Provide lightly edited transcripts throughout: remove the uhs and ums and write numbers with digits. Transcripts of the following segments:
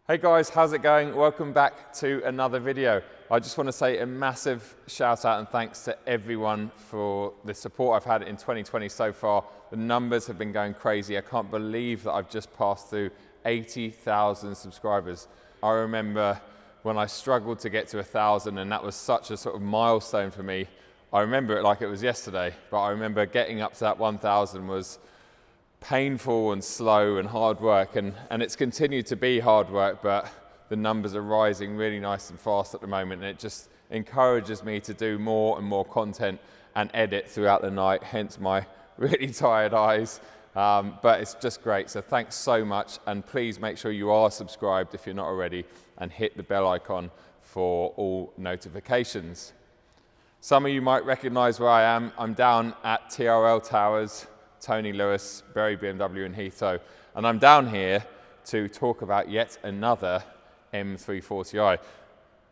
Hey guys, how's it going? Welcome back to another video. I just want to say a massive shout out and thanks to everyone for the support I've had in 2020 so far. The numbers have been going crazy. I can't believe that I've just passed through 80,000 subscribers. I remember when I struggled to get to 1,000 and that was such a sort of milestone for me. I remember it like it was yesterday, but I remember getting up to that 1,000 was painful and slow and hard work, and it's continued to be hard work, but the numbers are rising really nice and fast at the moment, and it just encourages me to do more and more content and edit throughout the night, hence my really tired eyes, but it's just great. So thanks so much, and please make sure you are subscribed if you're not already, and hit the bell icon for all notifications. Some of you might recognize where I am. I'm down at TRL Towers, Tony Lewis, Berry BMW in Heathrow, and I'm down here to talk about yet another M340i.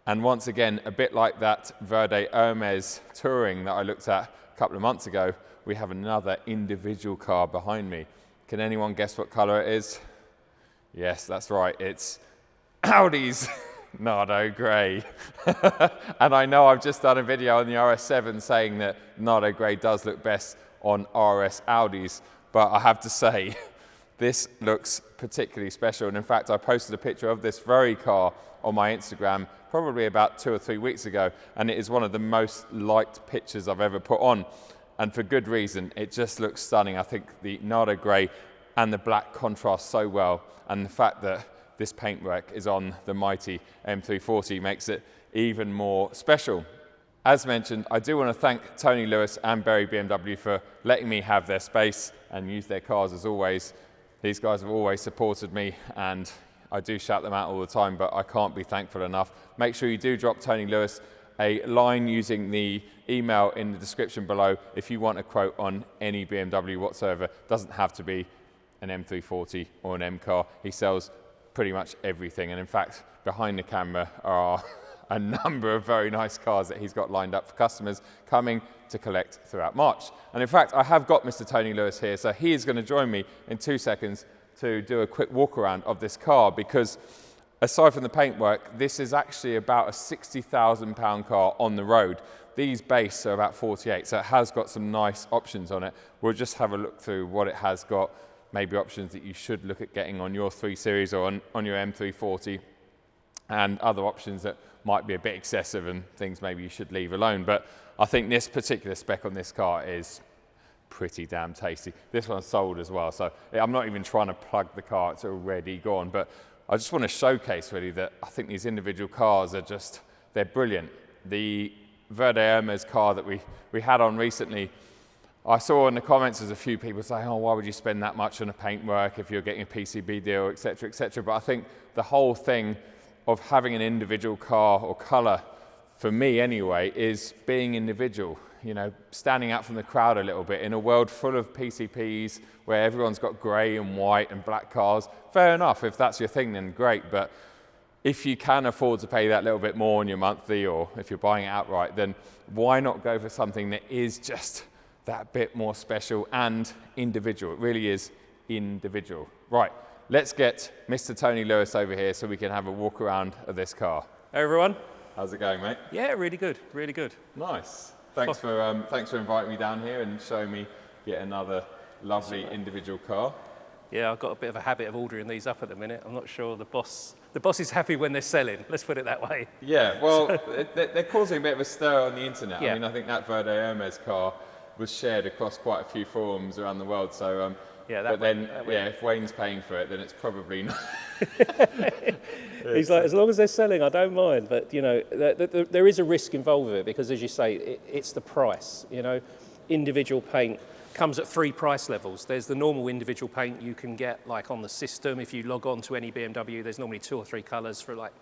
And once again, a bit like that Verde Hermes Touring that I looked at a couple of months ago, we have another individual car behind me. Can anyone guess what color it is? Yes, that's right, it's Audi's Nardo Grey. And I know I've just done a video on the RS7 saying that Nardo Grey does look best on RS Audis, but I have to say, this looks particularly special. And in fact, I posted a picture of this very car on my Instagram probably about 2 or 3 weeks ago, and it is one of the most liked pictures I've ever put on, and for good reason. It just looks stunning. I think the Nardo Grey and the black contrast so well, and the fact that this paintwork is on the mighty M340 makes it even more special. As mentioned, I do want to thank Tony Lewis and Berry BMW for letting me have their space and use their cars as always. These guys have always supported me, and I do shout them out all the time, but I can't be thankful enough. Make sure you do drop Tony Lewis a line using the email in the description below if you want a quote on any BMW whatsoever. Doesn't have to be an M340 or an M car. He sells pretty much everything, and in fact, behind the camera are a number of very nice cars that he's got lined up for customers coming to collect throughout March. And in fact, I have got Mr. Tony Lewis here, so he is going to join me in 2 seconds to do a quick walk around of this car, because aside from the paintwork, this is actually about a £60,000 car on the road. These base are about 48, so it has got some nice options on it. We'll just have a look through what it has got, maybe options that you should look at getting on your 3 Series or on your M340, and other options that might be a bit excessive and things maybe you should leave alone. But I think this particular spec on this car is pretty damn tasty. This one's sold as well, so I'm not even trying to plug the car, it's already gone. But I just want to showcase really that I think these individual cars are just, they're brilliant. The Verde Hermes car that we had on recently, I saw in the comments there's a few people saying, oh, why would you spend that much on a paintwork if you're getting a PCB deal, etc., etc. But I think the whole thing of having an individual car or colour, for me anyway, is being individual. You know, standing out from the crowd a little bit in a world full of PCPs where everyone's got grey and white and black cars. Fair enough, if that's your thing, then great. But if you can afford to pay that little bit more on your monthly, or if you're buying it outright, then why not go for something that is just that bit more special and individual? It really is individual. Right. Let's get Mr. Tony Lewis over here so we can have a walk around of this car. Hey everyone. How's it going, mate? Yeah, really good, really good. Nice. Thanks for inviting me down here and showing me yet another lovely individual car. Yeah, I've got a bit of a habit of ordering these up at the minute. I'm not sure the boss is happy when they're selling. Let's put it that way. Yeah, well, they're causing a bit of a stir on the internet. Yeah. I mean, I think that Verde Hermes car was shared across quite a few forums around the world, so yeah, if Wayne's paying for it, then it's probably not. He's like, as long as they're selling, I don't mind. But you know, there is a risk involved with it, because, as you say, it's the price. You know, individual paint comes at 3 price levels. There's the normal individual paint you can get, like on the system. If you log on to any BMW, there's normally 2 or 3 colours for like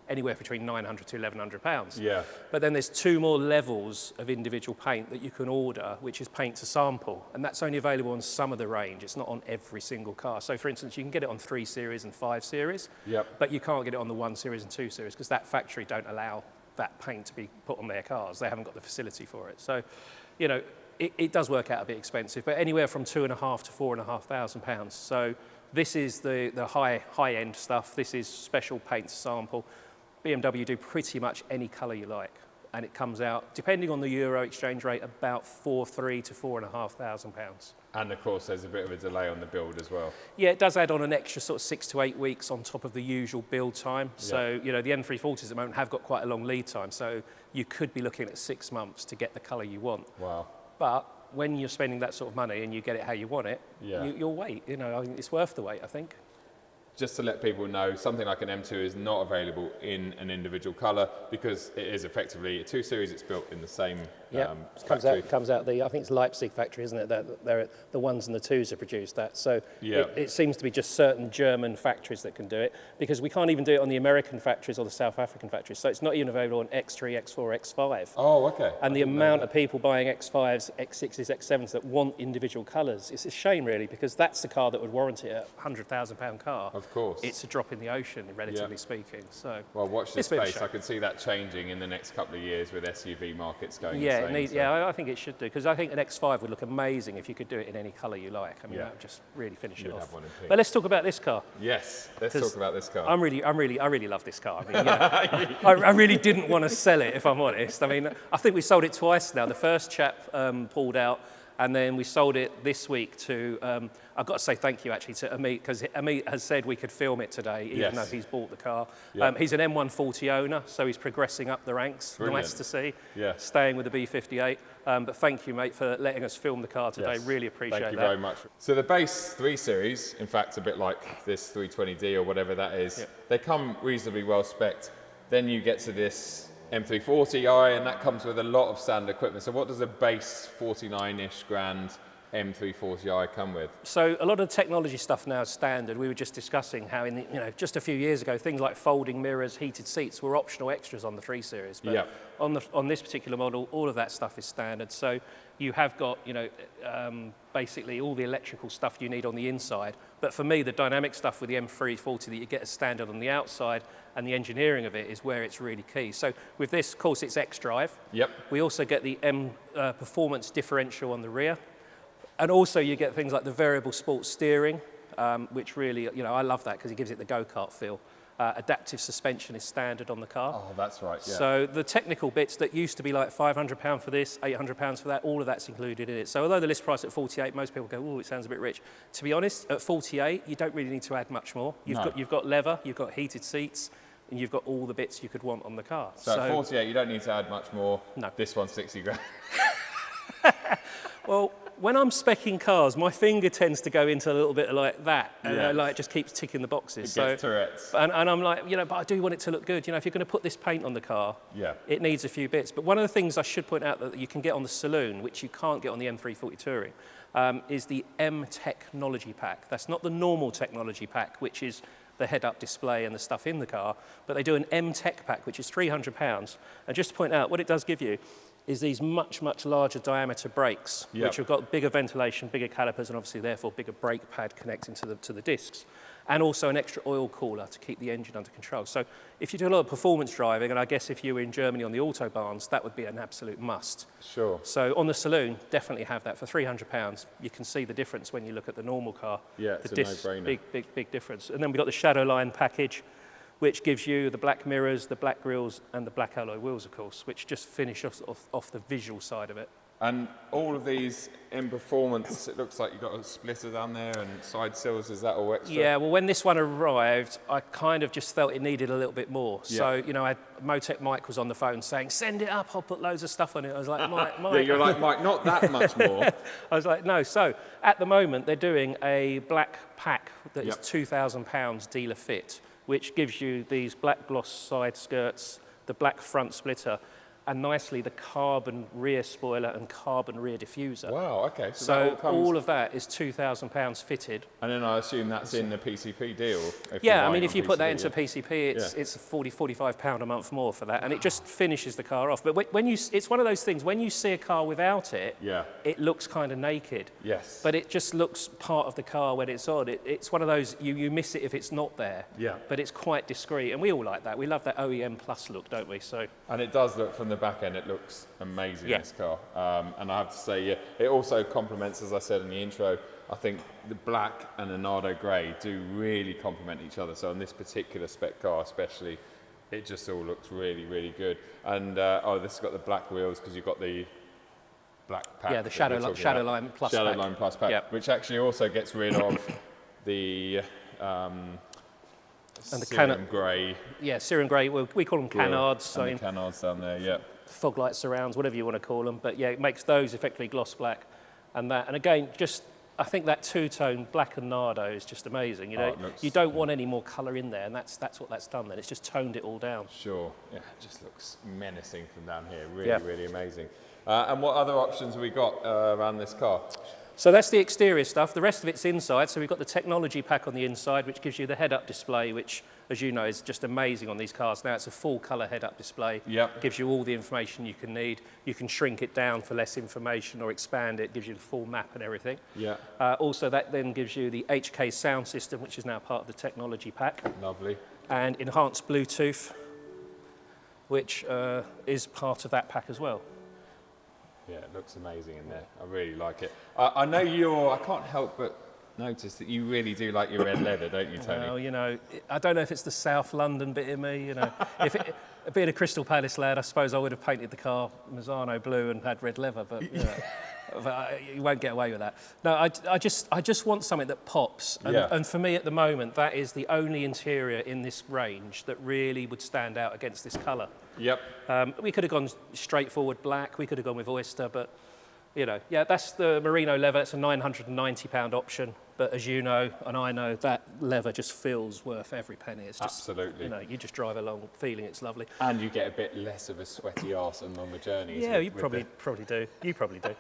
anywhere between £900 to £1,100. Yeah. But then there's 2 more levels of individual paint that you can order, which is paint to sample, and that's only available on some of the range. It's not on every single car. So for instance, you can get it on 3 Series and 5 Series, Yep. but you can't get it on the 1 Series and 2 Series because that factory don't allow that paint to be put on their cars. They haven't got the facility for it. So, you know, it does work out a bit expensive, but anywhere from £2,500 to £4,500. So this is the high-end stuff. This is special paint sample. BMW do pretty much any colour you like. And it comes out, depending on the euro exchange rate, about £4,300 to £4,500. And of course, there's a bit of a delay on the build as well. Yeah, it does add on an extra sort of 6 to 8 weeks on top of the usual build time. So, you know, the M340s at the moment have got quite a long lead time. So you could be looking at 6 months to get the colour you want. Wow. But when you're spending that sort of money and you get it how you want it, you'll wait. You know, I mean, it's worth the wait, I think. Just to let people know, something like an M2 is not available in an individual colour because it is effectively a 2 Series. It's built in the same factory. Comes out I think it's Leipzig factory, isn't it? They're the ones and the 2s have produced that. So it seems to be just certain German factories that can do it, because we can't even do it on the American factories or the South African factories. So it's not even available on X3, X4, X5. Oh, okay. And the amount of people buying X5s, X6s, X7s that want individual colours, it's a shame really, because that's the car that would warrant it a £100,000 car. Of course. It's a drop in the ocean, relatively speaking. So well, watch this space. I can see that changing in the next couple of years with SUV markets going insane. I think it should do, because I think an X5 would look amazing if you could do it in any colour you like. I mean, that would just really finish it off. But let's talk about this car. Yes, let's talk about this car. I really love this car. I mean, I really didn't want to sell it, if I'm honest. I mean, I think we sold it twice now. The first chap pulled out, and then we sold it this week to, I've got to say thank you actually to Amit, because Amit has said we could film it today, even though he's bought the car. He's an M140 owner, so he's progressing up the ranks. Brilliant. Nice to see, staying with the B58. But thank you, mate, for letting us film the car today. Really appreciate that. Thank you very much. So the base 3 Series, in fact, a bit like this 320d or whatever that is, they come reasonably well spec'd. Then you get to this M340i, and that comes with a lot of standard equipment. So what does a base 49-ish grand M340i come with? So a lot of the technology stuff now is standard. We were just discussing how just a few years ago, things like folding mirrors, heated seats were optional extras on the 3 Series. But on this particular model, all of that stuff is standard. So you have got, basically all the electrical stuff you need on the inside. But for me, the dynamic stuff with the M340 that you get as standard on the outside and the engineering of it is where it's really key. So with this, of course, it's xDrive. We also get the M performance differential on the rear. And also you get things like the variable sports steering, which really, I love that because it gives it the go-kart feel. Adaptive suspension is standard on the car. Oh, that's right, So the technical bits that used to be like £500 for this, £800 for that, all of that's included in it. So although the list price at 48, most people go, oh, it sounds a bit rich. To be honest, at 48, you don't really need to add much more. You've got leather, you've got heated seats, and you've got all the bits you could want on the car. So at 48, you don't need to add much more. No. This one's 60 grand. Well, when I'm speccing cars, my finger tends to go into a little bit like that, and it just keeps ticking the boxes. It gets Tourette's. And I'm like, but I do want it to look good. If you're going to put this paint on the car, it needs a few bits. But one of the things I should point out that you can get on the Saloon, which you can't get on the M340 Touring, is the M Technology Pack. That's not the normal technology pack, which is the head-up display and the stuff in the car, but they do an M Tech Pack, which is £300. And just to point out, what it does give you is these much, much larger diameter brakes, which have got bigger ventilation, bigger calipers, and obviously therefore bigger brake pad connecting to the discs, and also an extra oil cooler to keep the engine under control. So if you do a lot of performance driving, and I guess if you were in Germany on the Autobahns, that would be an absolute must. Sure. So on the Saloon, definitely have that for £300. You can see the difference when you look at the normal car. It's the a no-brainer. Big difference. And then we've got the Shadowline package, which gives you the black mirrors, the black grills, and the black alloy wheels, of course, which just finish off the visual side of it. And all of these in performance, it looks like you've got a splitter down there and side sills. Is that all extra? Yeah, well, when this one arrived, I kind of just felt it needed a little bit more. So, Motec Mike was on the phone saying, send it up, I'll put loads of stuff on it. I was like, Mike. Yeah, you're like, Mike, not that much more. I was like, no. So, at the moment, they're doing a black pack that is £2,000 dealer fit, which gives you these black gloss side skirts, the black front splitter, and nicely the carbon rear spoiler and carbon rear diffuser. Wow, okay. So all of that is £2,000 fitted. And then I assume that's in the PCP deal? If you put that into PCP, it's £40, £45 a month more for that, and it just finishes the car off. But it's one of those things, when you see a car without it, it looks kind of naked. Yes. But it just looks part of the car when it's on. It's one of those, you miss it if it's not there. But it's quite discreet, and we all like that. We love that OEM plus look, don't we? So. And it does look from the back end, it looks amazing, this car. And I have to say, it also complements, as I said in the intro, I think the black and the Nardo Grey do really complement each other. So on this particular spec car especially, it just all looks really, really good. And oh, this has got the black wheels because you've got the black pack. Yeah, the Shadow Line Plus pack. Shadow Line Plus pack, Yep. which actually also gets rid of the and the Syrian grey. Yeah, Syrian grey. We call them canards. So and the canards down there, yeah. fog light surrounds, whatever you want to call them. But yeah, it makes those effectively gloss black, and that. And again, just I think that two-tone black and Nardo is just amazing. You know, you don't want any more colour in there, and that's what that's done. Then it's just toned it all down. Sure. Yeah, it just looks menacing from down here. Really, really amazing. And what other options have we got around this car? So that's the exterior stuff. The rest of it's inside. So we've got the technology pack on the inside, which gives you the head-up display, which, as you know, is just amazing on these cars. Now it's a full colour head-up display. Yep. Gives you all the information you can need. You can shrink it down for less information or expand it. Gives you the full map and everything. Yeah. Also, that then gives you the HK sound system, which is now part of the technology pack. Lovely. And enhanced Bluetooth, which is part of that pack as well. Yeah, it looks amazing in there. I really like it. I know I can't help but notice that you really do like your red leather, don't you, Tony? Well, you know, I don't know if it's the South London bit in me, you know. Being a Crystal Palace lad, I suppose I would have painted the car Mazzano blue and had red leather, but you know, you won't get away with that. No, I just want something that pops. And for me at the moment, that is the only interior in this range that really would stand out against this colour. Yep. We could have gone straightforward black, we could have gone with oyster, but you know, yeah, that's the merino leather. It's a £990 option, but as you know, and I know, that leather just feels worth every penny. It's just, absolutely. You know, you just drive along feeling it's lovely. And you get a bit less of a sweaty arse and longer journeys. Yeah, you probably do. You probably do.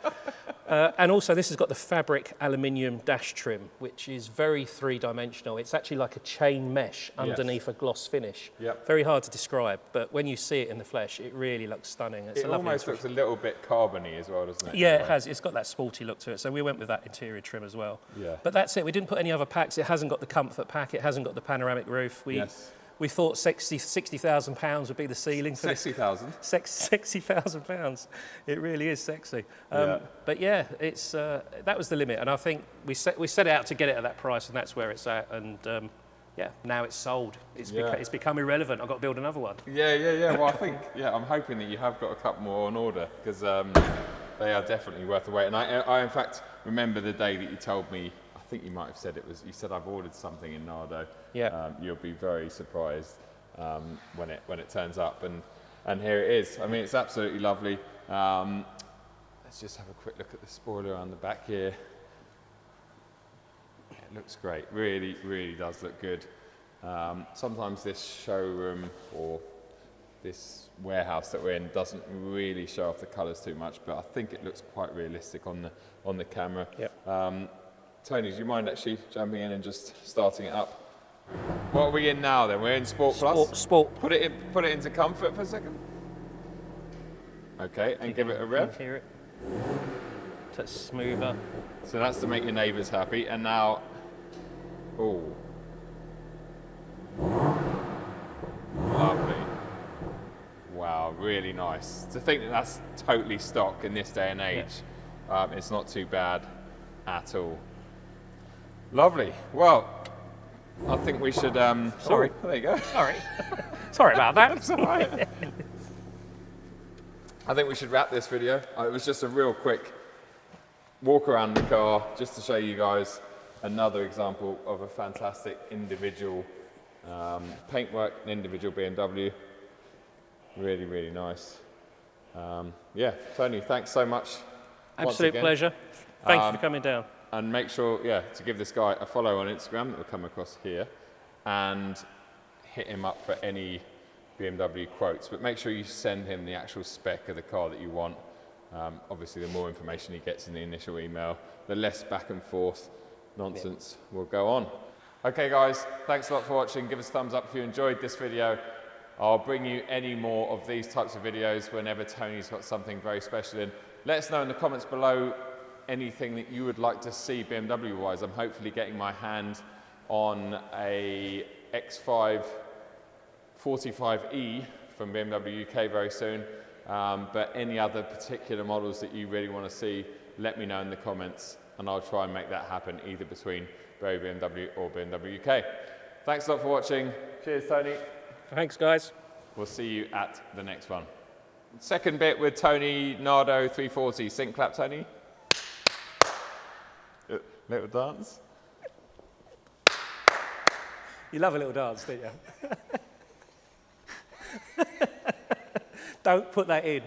And also, this has got the fabric aluminium dash trim, which is very three-dimensional. It's actually like a chain mesh underneath a gloss finish. Yep. Very hard to describe, but when you see it in the flesh, it really looks stunning. It's it almost looks a little bit carbony as well, doesn't it? Yeah, it has. It's got that sporty look to it. So we went with that interior trim as well. Yeah. But that's it. We didn't put any other packs. It hasn't got the comfort pack. It hasn't got the panoramic roof. We thought £60,000 would be the ceiling for this. 60,000? £60,000. It really is sexy. But yeah, it's that was the limit. And I think we set it out to get it at that price, and that's where it's at. And yeah, now it's sold. It's become irrelevant. I've got to build another one. Yeah. Well, I think, I'm hoping that you have got a couple more on order, because they are definitely worth the wait. And I in fact remember the day that you told me, I think you might have said you said I've ordered something in Nardo. Yeah. You'll be very surprised when it turns up, and here it is. I mean, it's absolutely lovely. Let's just have a quick look at the spoiler on the back here. It looks great. Really, really does look good. Sometimes this showroom or this warehouse that we're in doesn't really show off the colours too much, but I think it looks quite realistic on the camera. Yep. Tony, do you mind actually jumping in and just starting it up? What are we in now then? We're in Sport Plus? Sport. Put it into comfort for a second. Okay, and give it a rev. Hear it. So it's smoother. So that's to make your neighbours happy. And now, lovely. Wow, really nice. To think that that's totally stock in this day and age, it's not too bad at all. Lovely. Well, I think we should. Sorry. There you go. Sorry about that. That's all right. I think we should wrap this video. It was just a real quick walk around the car, just to show you guys another example of a fantastic individual paintwork, an individual BMW. Really, really nice. Tony, thanks so much. Absolute pleasure. Thank you for coming down. And make sure, to give this guy a follow on Instagram that will come across here, and hit him up for any BMW quotes. But make sure you send him the actual spec of the car that you want. Obviously, the more information he gets in the initial email, the less back and forth nonsense will go on. Okay, guys, thanks a lot for watching. Give us a thumbs up if you enjoyed this video. I'll bring you any more of these types of videos whenever Tony's got something very special in. Let us know in the comments below anything that you would like to see BMW-wise. I'm hopefully getting my hand on a X5 45e from BMW UK very soon. But any other particular models that you really want to see, let me know in the comments, and I'll try and make that happen either between Berry BMW or BMW UK. Thanks a lot for watching. Cheers, Tony. Thanks, guys. We'll see you at the next one. Second bit with Tony, Nardo 340. Sync clap, Tony. Little dance. You love a little dance, don't you? Don't put that in.